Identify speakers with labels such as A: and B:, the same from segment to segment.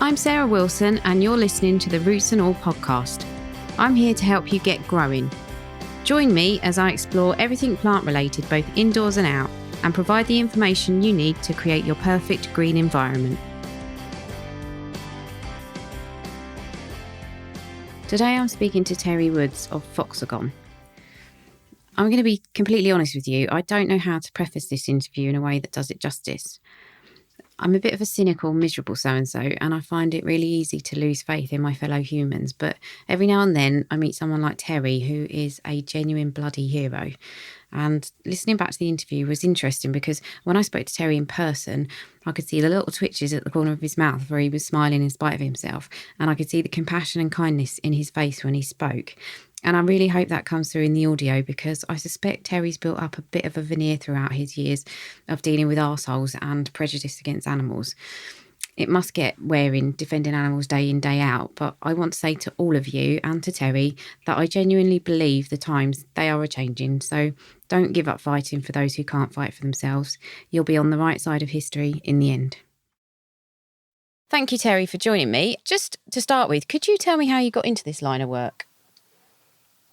A: I'm Sarah Wilson and you're listening to the Roots and All podcast. I'm here to help you get growing. Join me as I explore everything plant related both indoors and out and provide the information you need to create your perfect green environment. Today I'm speaking to Terry Woods of Fox-A-Gon. I'm going to be completely honest with you, I don't know how to preface this interview in a way that does it justice. I'm a bit of a cynical, miserable so-and-so, and I find it really easy to lose faith in my fellow humans. But every now and then I meet someone like Terry, who is a genuine bloody hero. And listening back to the interview was interesting because when I spoke to Terry in person, I could see the little twitches at the corner of his mouth where he was smiling in spite of himself. And I could see the compassion and kindness in his face when he spoke. And I really hope that comes through in the audio because I suspect Terry's built up a bit of a veneer throughout his years of dealing with arseholes and prejudice against animals. It must get wearing defending animals day in, day out, but I want to say to all of you and to Terry that I genuinely believe the times they are a-changing, so don't give up fighting for those who can't fight for themselves. You'll be on the right side of history in the end. Thank you, Terry, for joining me. Just to start with, could you tell me how you got into this line of work?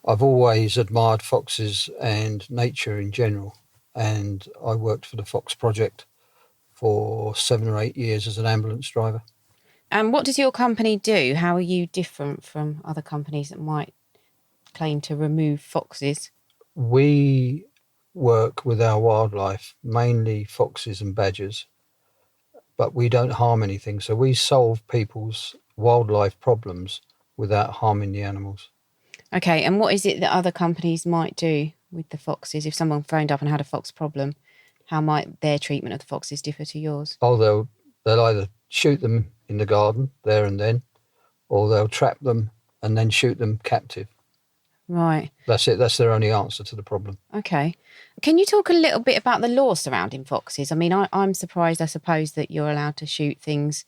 B: I've always admired foxes and nature in general, and I worked for the Fox Project for 7 or 8 years as an ambulance driver.
A: And what does your company do? How are you different from other companies that might claim to remove foxes?
B: We work with our wildlife, mainly foxes and badgers, but we don't harm anything. So we solve people's wildlife problems without harming the animals.
A: Okay, and what is it that other companies might do with the foxes? If someone phoned up and had a fox problem, how might their treatment of the foxes differ to yours?
B: Oh, they'll either shoot them in the garden there and then, or they'll trap them and then shoot them captive.
A: Right.
B: That's it. That's their only answer to the problem.
A: Okay. Can you talk a little bit about the law surrounding foxes? I mean, I'm surprised, I suppose, that you're allowed to shoot things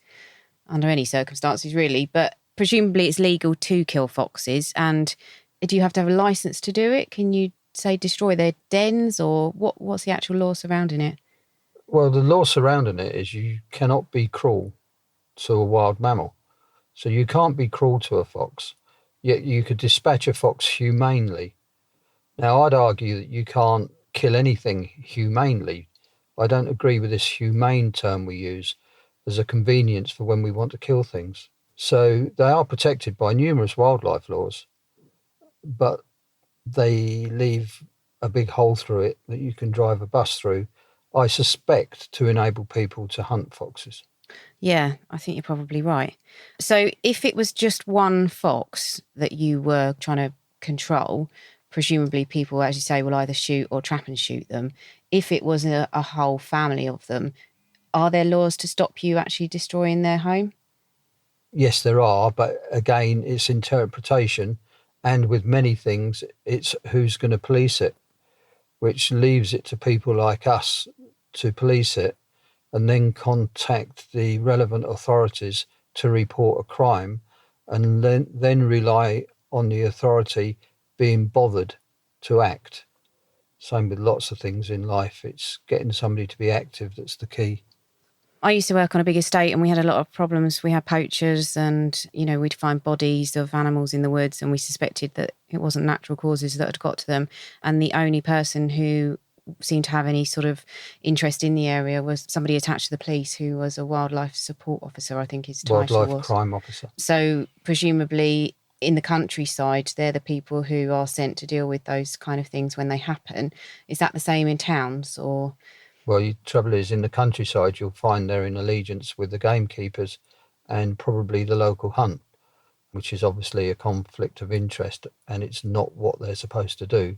A: under any circumstances, really, but presumably it's legal to kill foxes. And do you have to have a licence to do it? Can you, say, destroy their dens, or what's the actual law surrounding it?
B: Well, the law surrounding it is you cannot be cruel to a wild mammal. So you can't be cruel to a fox, yet you could dispatch a fox humanely. Now, I'd argue that you can't kill anything humanely. I don't agree with this humane term we use as a convenience for when we want to kill things. So they are protected by numerous wildlife laws, but they leave a big hole through it that you can drive a bus through, I suspect, to enable people to hunt foxes.
A: Yeah, I think you're probably right. So if it was just one fox that you were trying to control, presumably people, as you say, will either shoot or trap and shoot them. If it was a whole family of them, are there laws to stop you actually destroying their home?
B: Yes, there are, but again, it's interpretation, and with many things, it's who's going to police it, which leaves it to people like us to police it and then contact the relevant authorities to report a crime, and then rely on the authority being bothered to act. Same with lots of things in life. It's getting somebody to be active that's the key.
A: I used to work on a big estate and we had a lot of problems. We had poachers and, we'd find bodies of animals in the woods and we suspected that it wasn't natural causes that had got to them. And the only person who seemed to have any sort of interest in the area was somebody attached to the police who was a wildlife support officer, I think his title was.
B: Wildlife crime officer.
A: So presumably in the countryside, they're the people who are sent to deal with those kind of things when they happen. Is that the same in towns or...?
B: Well, the trouble is, in the countryside, you'll find they're in allegiance with the gamekeepers and probably the local hunt, which is obviously a conflict of interest, and it's not what they're supposed to do.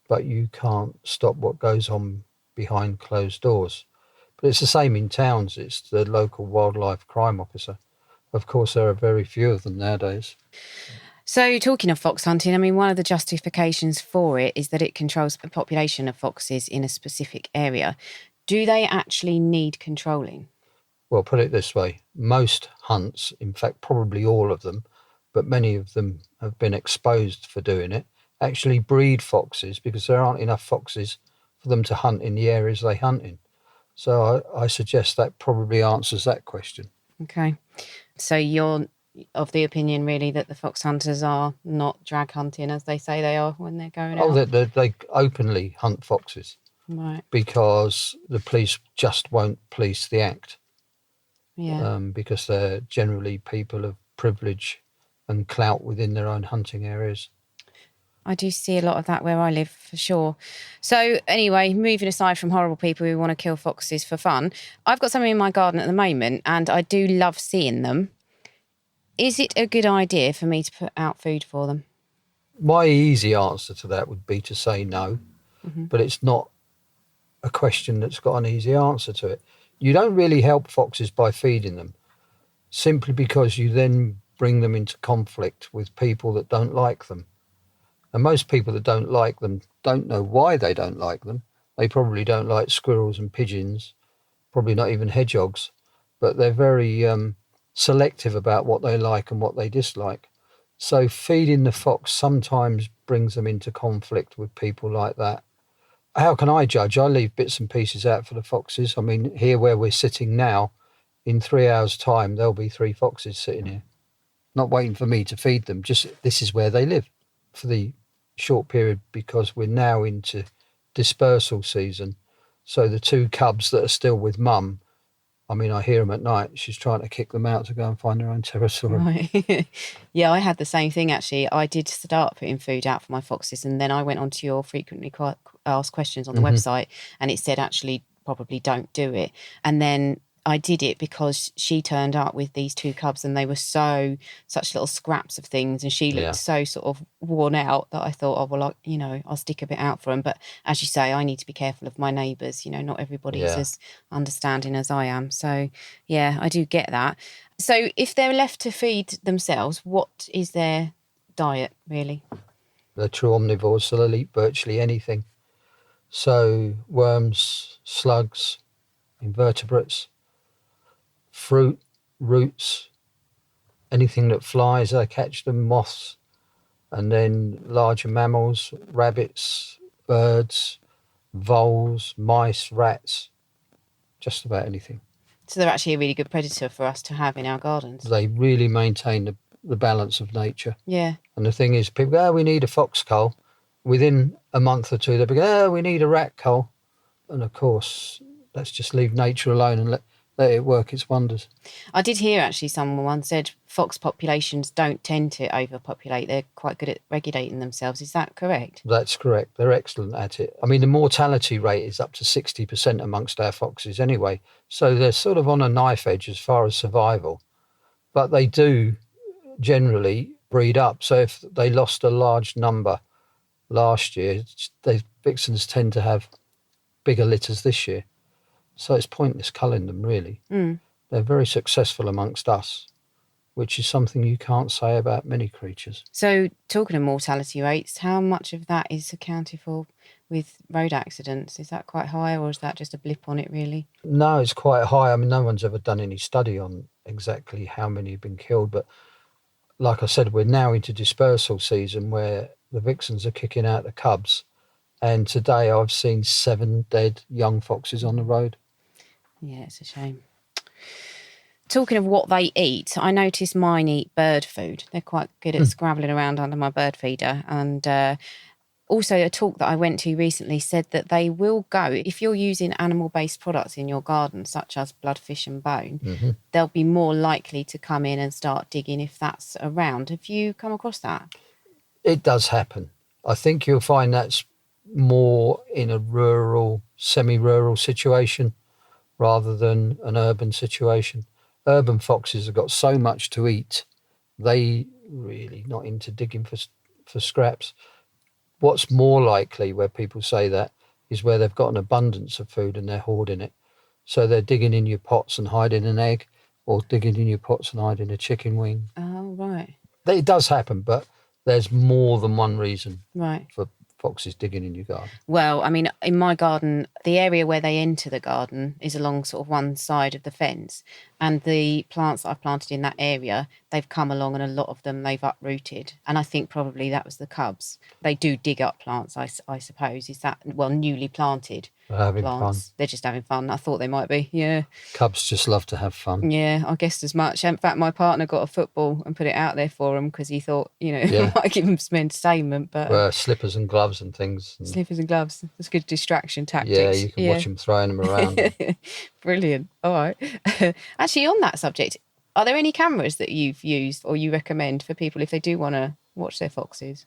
B: But you can't stop what goes on behind closed doors. But it's the same in towns. It's the local wildlife crime officer. Of course, there are very few of them nowadays.
A: So talking of fox hunting, I mean, one of the justifications for it is that it controls the population of foxes in a specific area. Do they actually need controlling?
B: Well, put it this way. Most hunts, in fact, probably all of them, but many of them have been exposed for doing it, actually breed foxes because there aren't enough foxes for them to hunt in the areas they hunt in. So I suggest that probably answers that question.
A: Okay. So you're of the opinion, really, that the fox hunters are not drag hunting as they say they are when they're going out?
B: They openly hunt foxes.
A: Right.
B: Because the police just won't police the act.
A: Yeah.
B: Because they're generally people of privilege and clout within their own hunting areas.
A: I do see a lot of that where I live, for sure. So anyway, moving aside from horrible people who want to kill foxes for fun, I've got something in my garden at the moment and I do love seeing them. Is it a good idea for me to put out food for them?
B: My easy answer to that would be to say no, but it's not a question that's got an easy answer to it. You don't really help foxes by feeding them, simply because you then bring them into conflict with people that don't like them. And most people that don't like them don't know why they don't like them. They probably don't like squirrels and pigeons, probably not even hedgehogs, but they're very selective about what they like and what they dislike. So feeding the fox sometimes brings them into conflict with people like that. How can I judge? I leave bits and pieces out for the foxes. I mean, here where we're sitting now, in 3 hours' time, there'll be 3 foxes sitting here, not waiting for me to feed them. Just this is where they live for the short period, because we're now into dispersal season. So the 2 cubs that are still with mum, I mean, I hear them at night. She's trying to kick them out to go and find their own territory.
A: Right. Yeah, I had the same thing, actually. I did start putting food out for my foxes, and then I went onto your frequently asked questions on the website, and it said actually probably don't do it. And then I did it because she turned up with these 2 cubs and they were such little scraps of things, and she looked so sort of worn out that I thought, oh, well, I'll stick a bit out for them. But as you say, I need to be careful of my neighbours. Not everybody's as understanding as I am. So, yeah, I do get that. So if they're left to feed themselves, what is their diet, really?
B: They're true omnivores, so they'll eat virtually anything. So worms, slugs, invertebrates, fruit, roots, anything that flies, they catch them, moths, and then larger mammals, rabbits, birds, voles, mice, rats, just about anything.
A: So they're actually a really good predator for us to have in our gardens.
B: They really maintain the balance of nature.
A: Yeah.
B: And the thing is, people go, oh, we need a foxcole. Within a month or two, they'll be going, oh, we need a rat cole. And of course, let's just leave nature alone and let it work its wonders.
A: I did hear actually someone said fox populations don't tend to overpopulate. They're quite good at regulating themselves. Is that correct?
B: That's correct. They're excellent at it. I mean, the mortality rate is up to 60% amongst our foxes anyway. So they're sort of on a knife edge as far as survival. But they do generally breed up. So if they lost a large number last year, the vixens tend to have bigger litters this year. So it's pointless culling them, really. They're very successful amongst us, which is something you can't say about many creatures.
A: So talking of mortality rates, how much of that is accounted for with road accidents? Is that quite high, or is that just a blip on it, really?
B: No, it's quite high. I mean, no one's ever done any study on exactly how many have been killed, but like I said, we're now into dispersal season where the vixens are kicking out the cubs. And today I've seen 7 dead young foxes on the road.
A: Yeah, it's a shame. Talking of what they eat, I notice mine eat bird food. They're quite good at scrabbling around under my bird feeder. And also a talk that I went to recently said that they will go, if you're using animal-based products in your garden, such as bloodfish and bone, they'll be more likely to come in and start digging if that's around. Have you come across that?
B: It does happen. I think you'll find that's more in a rural, semi-rural situation rather than an urban situation. Urban foxes have got so much to eat, they really not into digging for scraps. What's more likely where people say that is where they've got an abundance of food and they're hoarding it. So they're digging in your pots and hiding an egg, or digging in your pots and hiding a chicken wing.
A: Oh, right.
B: It does happen, but there's more than one reason
A: Right.
B: for foxes digging in your garden.
A: Well, I mean, in my garden, the area where they enter the garden is along sort of one side of the fence. And the plants that I've planted in that area, they've come along and a lot of them they've uprooted. And I think probably that was the cubs. They do dig up plants, I suppose. Is that, well, newly planted
B: They're having
A: plants?
B: fun.
A: They're just having fun. I thought they might be, yeah.
B: Cubs just love to have fun.
A: Yeah, I guessed as much. In fact, my partner got a football and put it out there for him because he thought, it
B: Yeah.
A: might give him some entertainment. But
B: Slippers and gloves and things. And
A: slippers and gloves, that's good distraction tactics.
B: yeah, you can watch them throwing them around.
A: Brilliant. All right. Actually, on that subject, are there any cameras that you've used or you recommend for people if they do want to watch their foxes?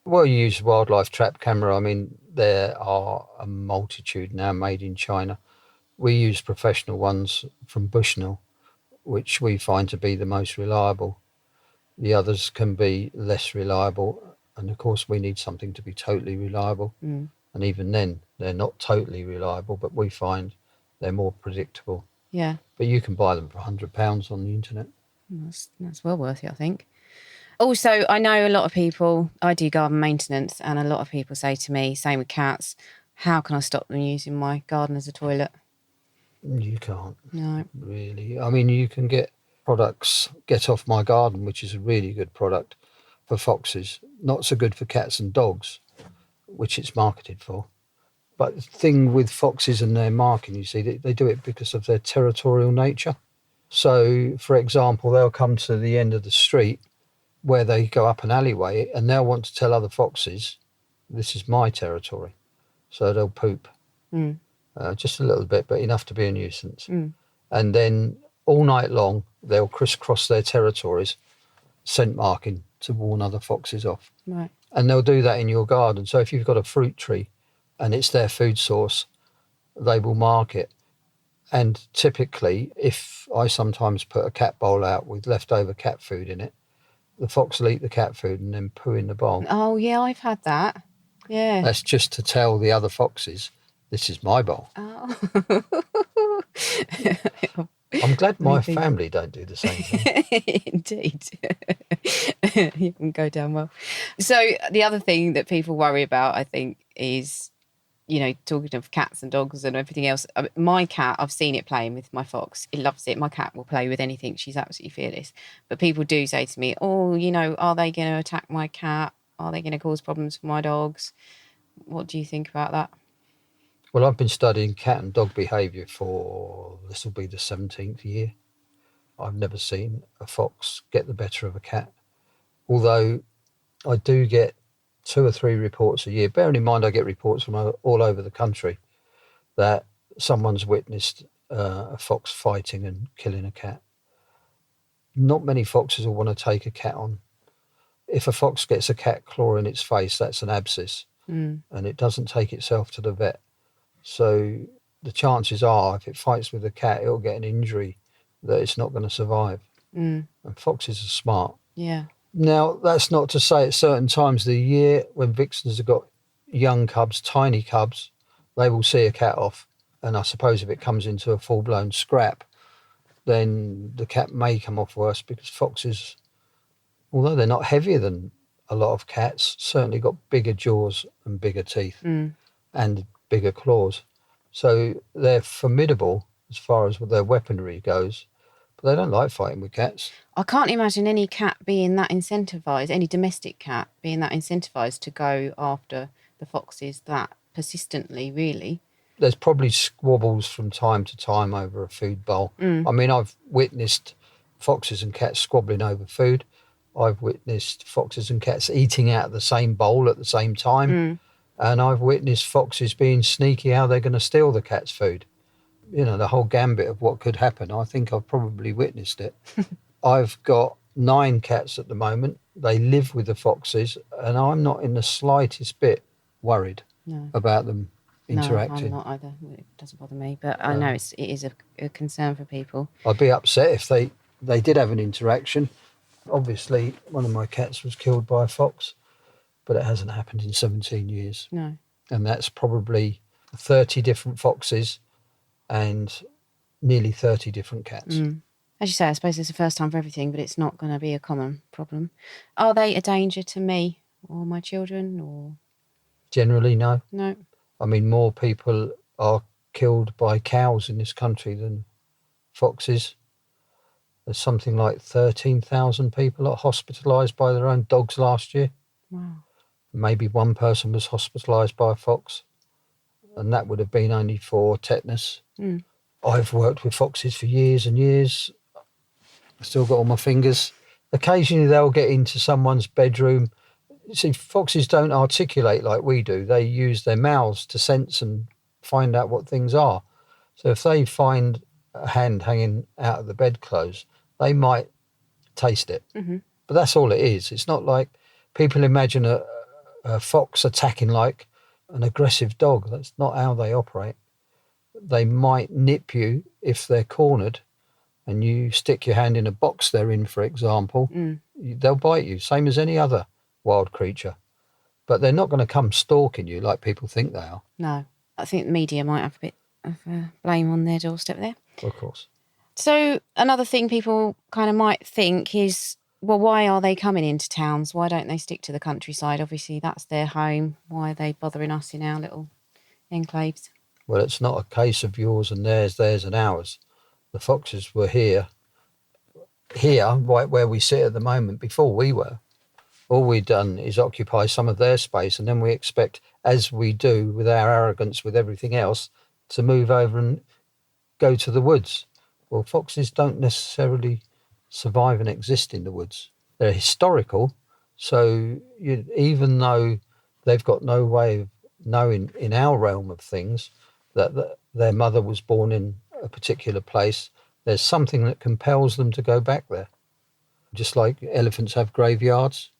B: Well, you use wildlife trap camera. I mean, there are a multitude now made in China. We use professional ones from Bushnell, which we find to be the most reliable. The others can be less reliable. And of course, we need something to be totally reliable.
A: Mm.
B: And even then, they're not totally reliable, but we find they're more predictable.
A: Yeah.
B: But you can buy them for £100 on the internet.
A: That's well worth it, I think. Also, I know a lot of people, I do garden maintenance, and a lot of people say to me, same with cats, how can I stop them using my garden as a toilet?
B: You can't.
A: No.
B: Really. I mean, you can get products, Get Off My Garden, which is a really good product for foxes. Not so good for cats and dogs, which it's marketed for. But the thing with foxes and their marking, you see, they do it because of their territorial nature. So, for example, they'll come to the end of the street where they go up an alleyway and they'll want to tell other foxes, this is my territory. So they'll poop.
A: Mm.
B: Just a little bit, but enough to be a nuisance.
A: Mm.
B: And then all night long, they'll crisscross their territories, scent marking to warn other foxes off.
A: Right.
B: And they'll do that in your garden. So if you've got a fruit tree and it's their food source, they will mark it. And typically, if I sometimes put a cat bowl out with leftover cat food in it, the fox will eat the cat food and then poo in the bowl.
A: Oh, yeah, I've had that. Yeah.
B: That's just to tell the other foxes, this is my bowl.
A: Oh.
B: I'm glad my family don't do the same thing.
A: Indeed. You can go down well. So the other thing that people worry about, I think, is, talking of cats and dogs and everything else. My cat, I've seen it playing with my fox. It loves it. My cat will play with anything. She's absolutely fearless. But people do say to me, oh, are they going to attack my cat? Are they going to cause problems for my dogs? What do you think about that?
B: Well, I've been studying cat and dog behaviour for, this will be the 17th year. I've never seen a fox get the better of a cat. Although I do get 2 or 3 reports a year. Bearing in mind I get reports from all over the country that someone's witnessed a fox fighting and killing a cat. Not many foxes will want to take a cat on. If a fox gets a cat claw in its face, that's an abscess, and it doesn't take itself to the vet. So the chances are, if it fights with a cat, it'll get an injury that it's not going to survive. And foxes are smart.
A: Yeah.
B: Now, that's not to say at certain times of the year when vixens have got young cubs, tiny cubs, they will see a cat off. And I suppose if it comes into a full-blown scrap, then the cat may come off worse, because foxes, although they're not heavier than a lot of cats, certainly got bigger jaws and bigger teeth and bigger claws. So they're formidable as far as their weaponry goes, but they don't like fighting with cats.
A: I can't imagine any cat being that incentivised, any domestic cat being that incentivised to go after the foxes that persistently, really.
B: There's probably squabbles from time to time over a food bowl. I mean, I've witnessed foxes and cats squabbling over food. I've witnessed foxes and cats eating out of the same bowl at the same time. And I've witnessed foxes being sneaky how they're going to steal the cat's food. The whole gambit of what could happen. I think I've probably witnessed it. I've got 9 cats at the moment. They live with the foxes, and I'm not in the slightest bit worried about them interacting.
A: No, I'm not either. It doesn't bother me, but I know it is a concern for people.
B: I'd be upset if they did have an interaction. Obviously, one of my cats was killed by a fox, but it hasn't happened in 17 years.
A: No.
B: And that's probably 30 different foxes and nearly 30 different cats.
A: As you say, I suppose it's the first time for everything, but it's not going to be a common problem. Are they a danger to me or my children? Or
B: Generally, no.
A: No.
B: I mean, more people are killed by cows in this country than foxes. There's something like 13,000 people are hospitalised by their own dogs last year.
A: Wow.
B: Maybe one person was hospitalised by a fox, and that would have been only for tetanus.
A: Mm.
B: I've worked with foxes for years and years. I've still got all my fingers. Occasionally they'll get into someone's bedroom. See, foxes don't articulate like we do. They use their mouths to sense and find out what things are. So if they find a hand hanging out of the bedclothes, they might taste it.
A: Mm-hmm.
B: But that's all it is. It's not like people imagine a fox attacking like an aggressive dog. That's not how they operate. They might nip you if they're cornered and you stick your hand in a box they're in, for example. They'll bite you, same as any other wild creature. But they're not going to come stalking you like people think they are.
A: No. I think the media might have a bit of blame on their doorstep there.
B: Of course.
A: So another thing people kind of might think is, well, why are they coming into towns? Why don't they stick to the countryside? Obviously, that's their home. Why are they bothering us in our little enclaves?
B: Well, it's not a case of yours and theirs and ours. The foxes were here, right where we sit at the moment, before we were. All we've done is occupy some of their space, and then we expect, as we do with our arrogance with everything else, to move over and go to the woods. Well, foxes don't necessarily survive and exist in the woods. They're historical, so even though they've got no way of knowing in our realm of things that their mother was born in a particular place, there's something that compels them to go back there. Just like elephants have graveyards,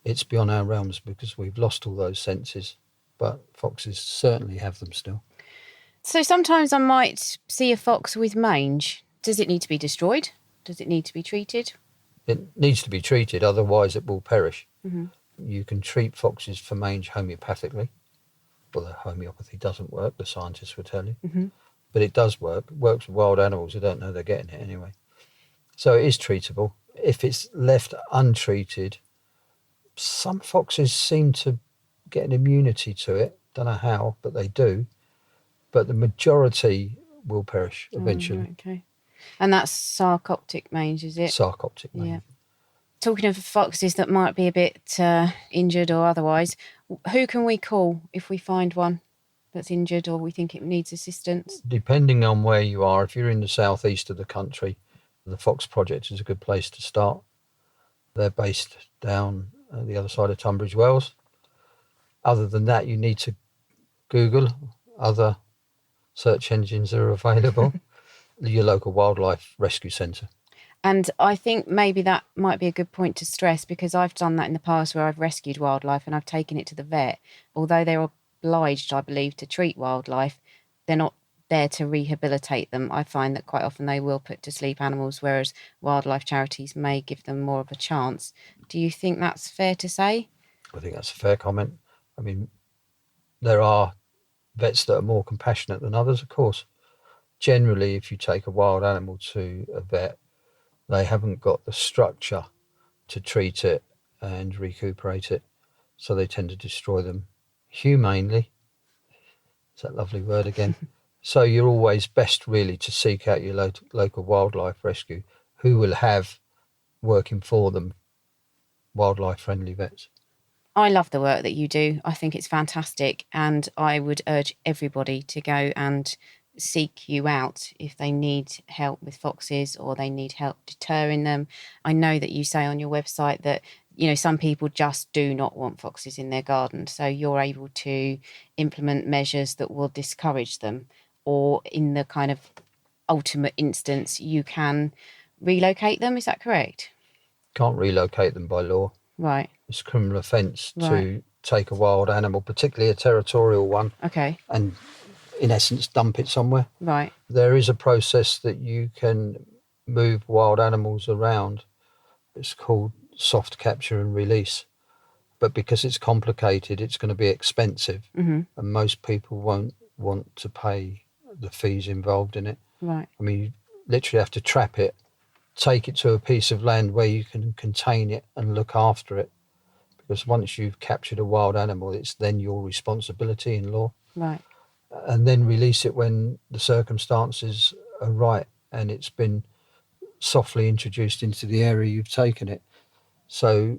B: it's beyond our realms because we've lost all those senses, but foxes certainly have them still.
A: So sometimes I might see a fox with mange. Does it need to be destroyed? Does it need to be treated?
B: It needs to be treated, otherwise it will perish.
A: Mm-hmm.
B: You can treat foxes for mange homeopathically. Well, the homeopathy doesn't work, the scientists will tell you.
A: Mm-hmm.
B: But it does work. It works with wild animals who don't know they're getting it anyway. So it is treatable. If it's left untreated, some foxes seem to get an immunity to it. Don't know how, but they do. But the majority will perish eventually.
A: Oh, right, okay. And that's sarcoptic mange, is it?
B: Sarcoptic mange.
A: Yeah. Talking of foxes that might be a bit injured or otherwise, who can we call if we find one that's injured or we think it needs assistance?
B: Depending on where you are, if you're in the southeast of the country, the Fox Project is a good place to start. They're based down the other side of Tunbridge Wells. Other than that, you need to Google. Other search engines are available. Your local wildlife rescue centre.
A: And I think maybe that might be a good point to stress, because I've done that in the past where I've rescued wildlife and I've taken it to the vet. Although they're obliged, I believe, to treat wildlife, they're not there to rehabilitate them. I find that quite often they will put to sleep animals, whereas wildlife charities may give them more of a chance. Do you think that's fair to say?
B: I think that's a fair comment. I mean, there are vets that are more compassionate than others, of course. Generally, if you take a wild animal to a vet, they haven't got the structure to treat it and recuperate it, so they tend to destroy them humanely. Is that lovely word again? So you're always best really to seek out your local wildlife rescue who will have working for them wildlife friendly vets.
A: I love the work that you do. I think it's fantastic, and I would urge everybody to go and seek you out if they need help with foxes or they need help deterring them. I know that you say on your website that, you know, some people just do not want foxes in their garden, so you're able to implement measures that will discourage them, or in the kind of ultimate instance, you can relocate them. Is that correct?
B: Can't relocate them by law.
A: Right.
B: It's a criminal offence
A: Right.
B: to take a wild animal, particularly a territorial one,
A: Okay.
B: and in essence dump it somewhere.
A: Right.
B: There is a process that you can move wild animals around. It's called soft capture and release. But because it's complicated, it's going to be expensive,
A: Mm-hmm.
B: and most people won't want to pay the fees involved in it.
A: Right.
B: I mean, you literally have to trap it, take it to a piece of land where you can contain it and look after it. Because once you've captured a wild animal, it's then your responsibility in law.
A: Right.
B: And then release it when the circumstances are right and it's been softly introduced into the area you've taken it. So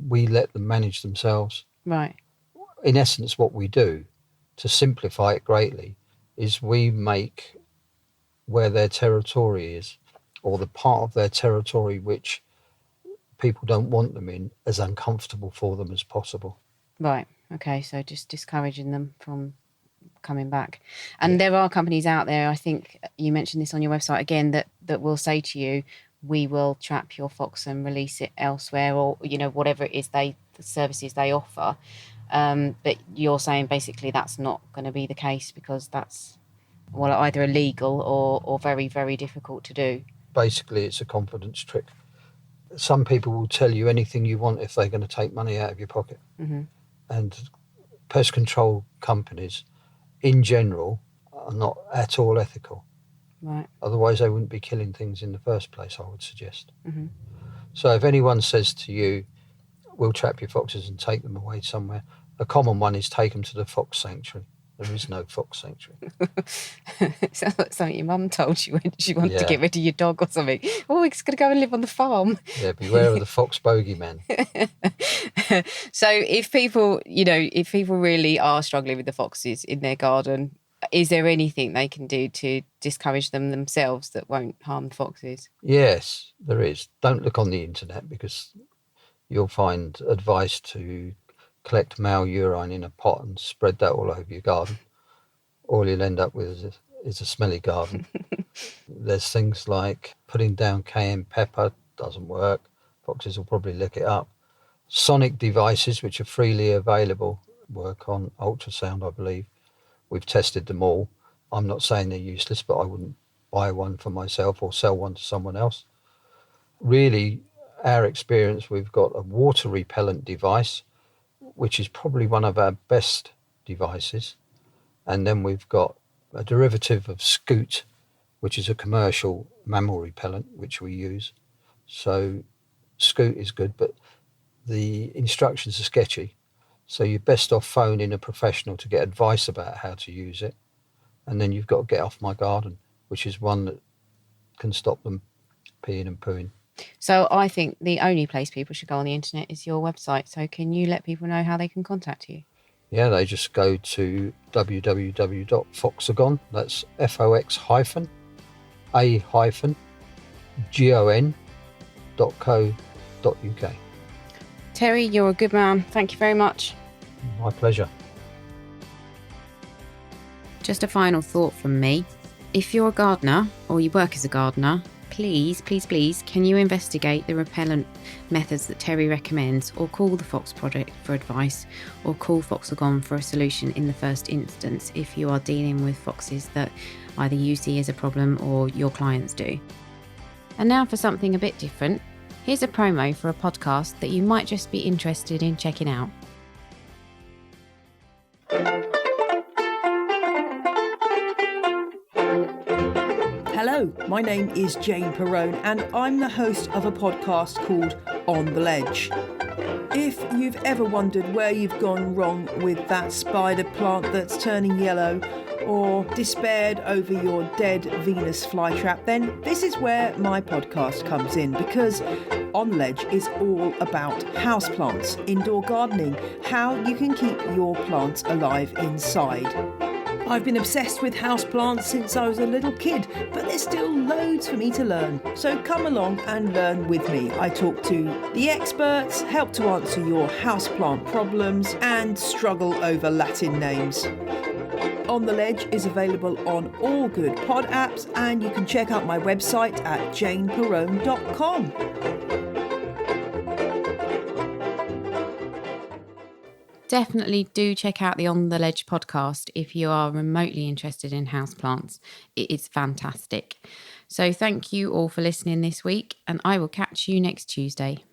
B: we let them manage themselves.
A: Right.
B: In essence, what we do, to simplify it greatly, is we make where their territory is, or the part of their territory which people don't want them in, as uncomfortable for them as possible.
A: Right. Okay. So just discouraging them from coming back. And there are companies out there, I think you mentioned this on your website again, that will say to you, we will trap your fox and release it elsewhere, or, you know, whatever it is the services they offer. But you're saying basically that's not going to be the case, because that's, well, either illegal or very, very difficult to do.
B: Basically, it's a confidence trick. Some people will tell you anything you want if they're going to take money out of your pocket.
A: Mm-hmm.
B: And pest control companies, in general, are not at all ethical.
A: Right.
B: Otherwise, they wouldn't be killing things in the first place, I would suggest.
A: Mm-hmm.
B: So if anyone says to you, we'll trap your foxes and take them away somewhere, a common one is take them to the fox sanctuary. There is no fox sanctuary.
A: Sounds like something your mum told you when she wanted to
B: Yeah.
A: get rid of your dog or something. Oh, he's going to go and live on the farm.
B: Yeah, beware of the fox bogeyman.
A: So if people really are struggling with the foxes in their garden, is there anything they can do to discourage them themselves that won't harm the foxes?
B: Yes, there is. Don't look on the internet, because you'll find advice to collect male urine in a pot and spread that all over your garden. All you'll end up with is a smelly garden. There's things like putting down cayenne pepper, doesn't work. Foxes will probably lick it up. Sonic devices, which are freely available, work on ultrasound, I believe. We've tested them all. I'm not saying they're useless, but I wouldn't buy one for myself or sell one to someone else. Really, our experience, we've got a water repellent device, which is probably one of our best devices. And then we've got a derivative of Scoot, which is a commercial mammal repellent, which we use. So Scoot is good, but the instructions are sketchy. So you're best off phoning a professional to get advice about how to use it. And then you've got to Get Off My Garden, which is one that can stop them peeing and pooing.
A: So I think the only place people should go on the internet is your website. So can you let people know how they can contact you?
B: Yeah, they just go to www.Fox-A-Gon, that's fox-a-gon.co.uk.
A: Terry, you're a good man. Thank you very much.
B: My pleasure.
A: Just a final thought from me. If you're a gardener or you work as a gardener, please, can you investigate the repellent methods that Terry recommends, or call the Fox Project for advice, or call Fox-A-Gon for a solution in the first instance if you are dealing with foxes that either you see as a problem or your clients do. And now for something a bit different. Here's a promo for a podcast that you might just be interested in checking out.
C: Hello, my name is Jane Perrone and I'm the host of a podcast called On the Ledge. If you've ever wondered where you've gone wrong with that spider plant that's turning yellow, or despaired over your dead Venus flytrap, then this is where my podcast comes in, because On the Ledge is all about houseplants, indoor gardening, how you can keep your plants alive inside. I've been obsessed with houseplants since I was a little kid, but there's still loads for me to learn. So come along and learn with me. I talk to the experts, help to answer your houseplant problems, and struggle over Latin names. On the Ledge is available on all good pod apps, and you can check out my website at janeperrone.com.
A: Definitely do check out the On the Ledge podcast if you are remotely interested in houseplants. It is fantastic. So thank you all for listening this week, and I will catch you next Tuesday.